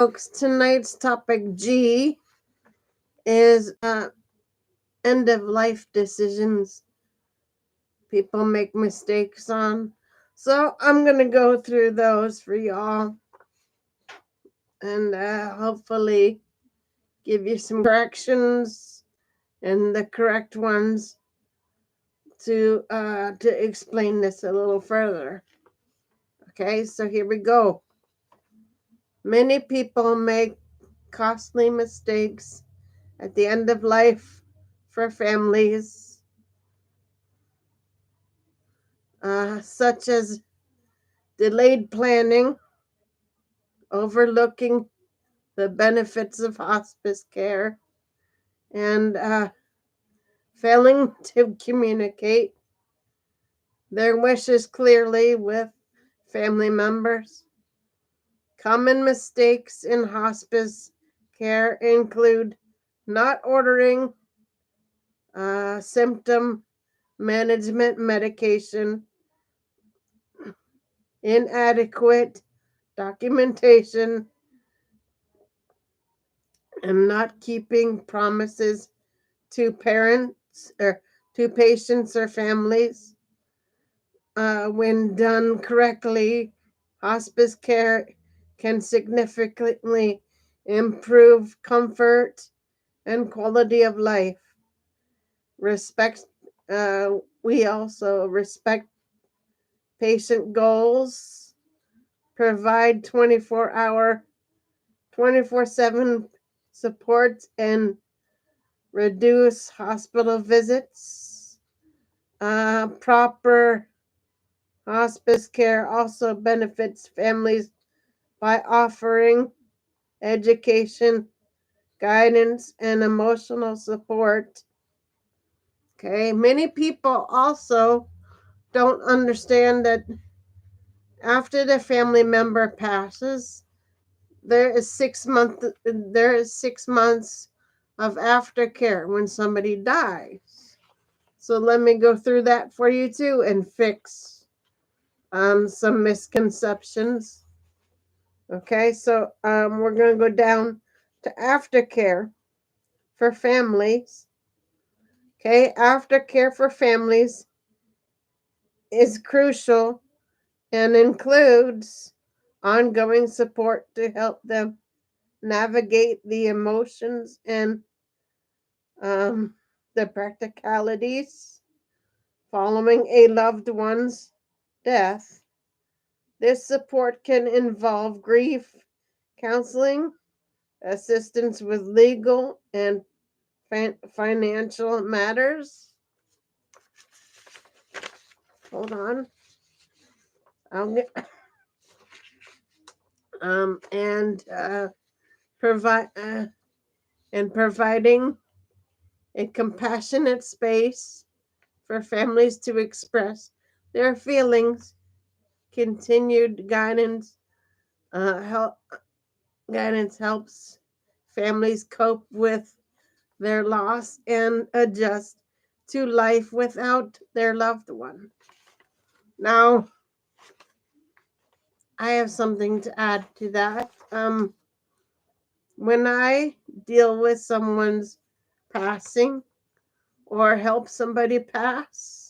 Folks, tonight's topic G is end of life decisions people make mistakes on. So I'm going to go through those for y'all and hopefully give you some corrections and the correct ones to explain this a little further. Okay, so here we go. Many people make costly mistakes at the end of life for families, such as delayed planning, overlooking the benefits of hospice care, and failing to communicate their wishes clearly with family members. Common mistakes in hospice care include not ordering symptom management medication, inadequate documentation, and not keeping promises to parents or to patients or families. When done correctly, hospice care can significantly improve comfort and quality of life. Respect. We also respect patient goals, provide 24/7 support, and reduce hospital visits. Proper hospice care also benefits families by offering education, guidance, and emotional support. Okay, many people also don't understand that after the family member passes, there is 6 months of aftercare when somebody dies. So let me go through that for you too and fix some misconceptions. Okay, so we're going to go down to aftercare for families. Okay, aftercare for families is crucial and includes ongoing support to help them navigate the emotions and um, the practicalities following a loved one's death. This support can involve grief counseling, assistance with legal and financial matters. Hold on. I'll get, and provide and providing a compassionate space for families to express their feelings. Continued help guidance helps families cope with their loss and adjust to life without their loved one. Now, I have something to add to that. When I deal with someone's passing or help somebody pass,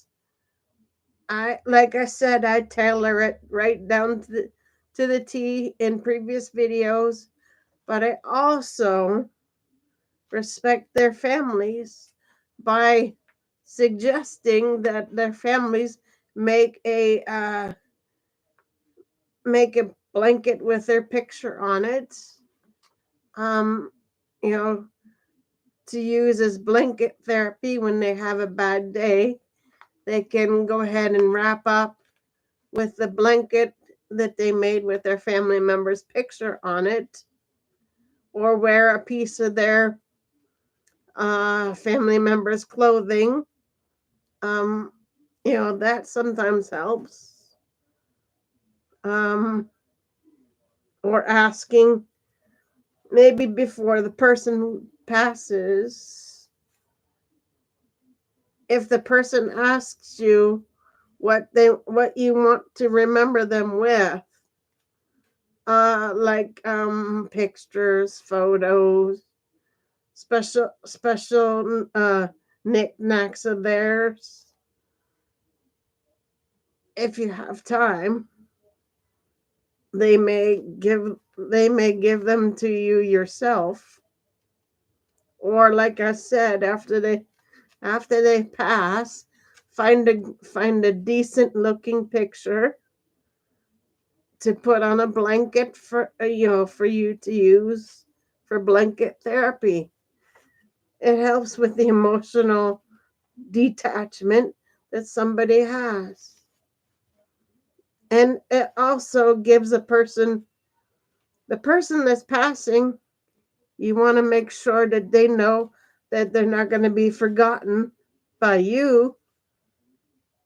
like I said, I tailor it right down to the T in previous videos, but I also respect their families by suggesting that their families make a blanket with their picture on it, um, you know, to use as blanket therapy when they have a bad day. They can go ahead and wrap up with the blanket that they made with their family member's picture on it, or wear a piece of their family member's clothing. Um, that sometimes helps. Um, or asking maybe before the person passes, if the person asks you what you want to remember them with, like pictures, photos, special knickknacks of theirs. If you have time, they may give them to you yourself, or like I said, after they pass, find a decent looking picture to put on a blanket for for you to use for blanket therapy. It helps with the emotional detachment that somebody has. And it also gives the person that's passing, you want to make sure that they know that they're not going to be forgotten by you.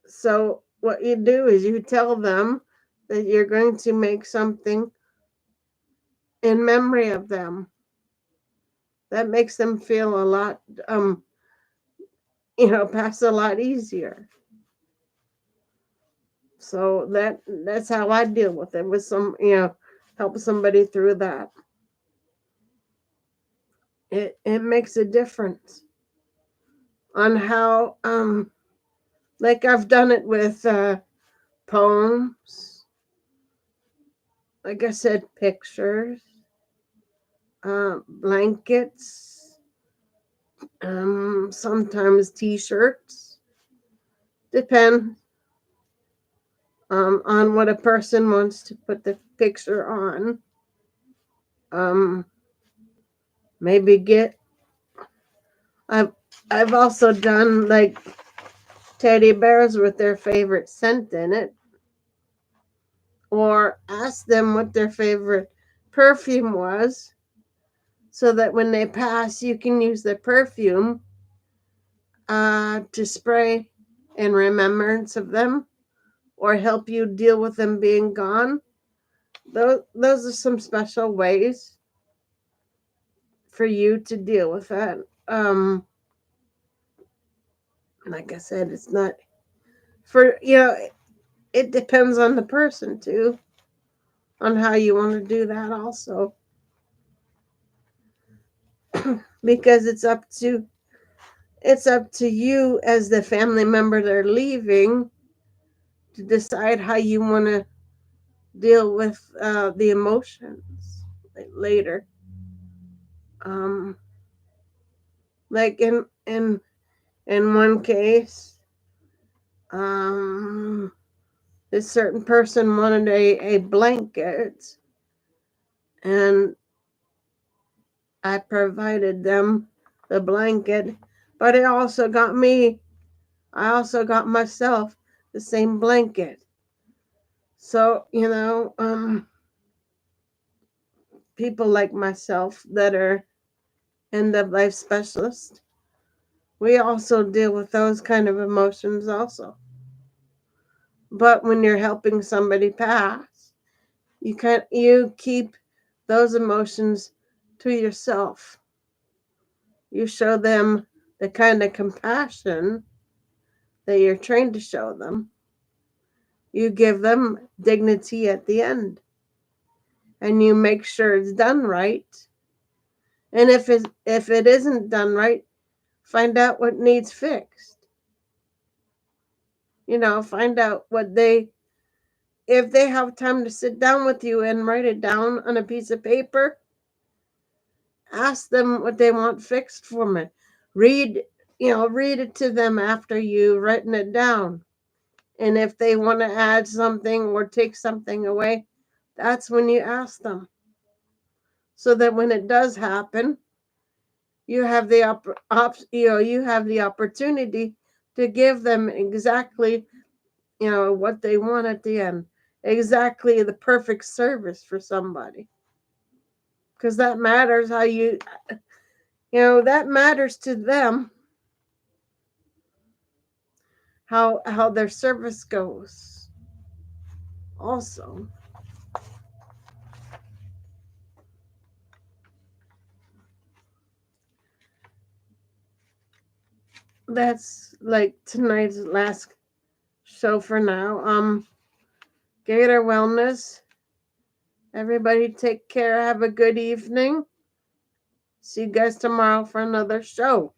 So, what you do is you tell them that you're going to make something in memory of them. That makes them feel a lot, pass a lot easier. So that's how I deal with it, with help somebody through that. It makes a difference on how like I've done it with poems, like I said, pictures, blankets, sometimes t-shirts. Depend on what a person wants to put the picture on. Um, maybe get. I've I've also done like teddy bears with their favorite scent in it, or ask them what their favorite perfume was, so that when they pass, you can use the perfume to spray in remembrance of them, or help you deal with them being gone. Those are some special ways for you to deal with that. Like I said, it's not for it depends on the person too, on how you want to do that also, because it's up to you as the family member they're leaving to decide how you want to deal with the emotions later. Um, like in one case, um, this certain person wanted a blanket, and I provided them the blanket, but I also got myself the same blanket. So, people like myself that are end of life specialists, we also deal with those kind of emotions also. But when you're helping somebody pass, you keep those emotions to yourself. You show them the kind of compassion that you're trained to show them. You give them dignity at the end, and you make sure it's done right. And if it isn't done right, find out what needs fixed. Find out if they have time to sit down with you and write it down on a piece of paper, ask them what they want fixed for me. Read, read it to them after you've written it down. And if they want to add something or take something away, that's when you ask them. So that when it does happen, you have you have the opportunity to give them exactly, what they want at the end. Exactly the perfect service for somebody. Because that matters that matters to them, how their service goes also. That's like tonight's last show for now. Gator Wellness Everybody take care. Have a good evening. See you guys tomorrow for another show.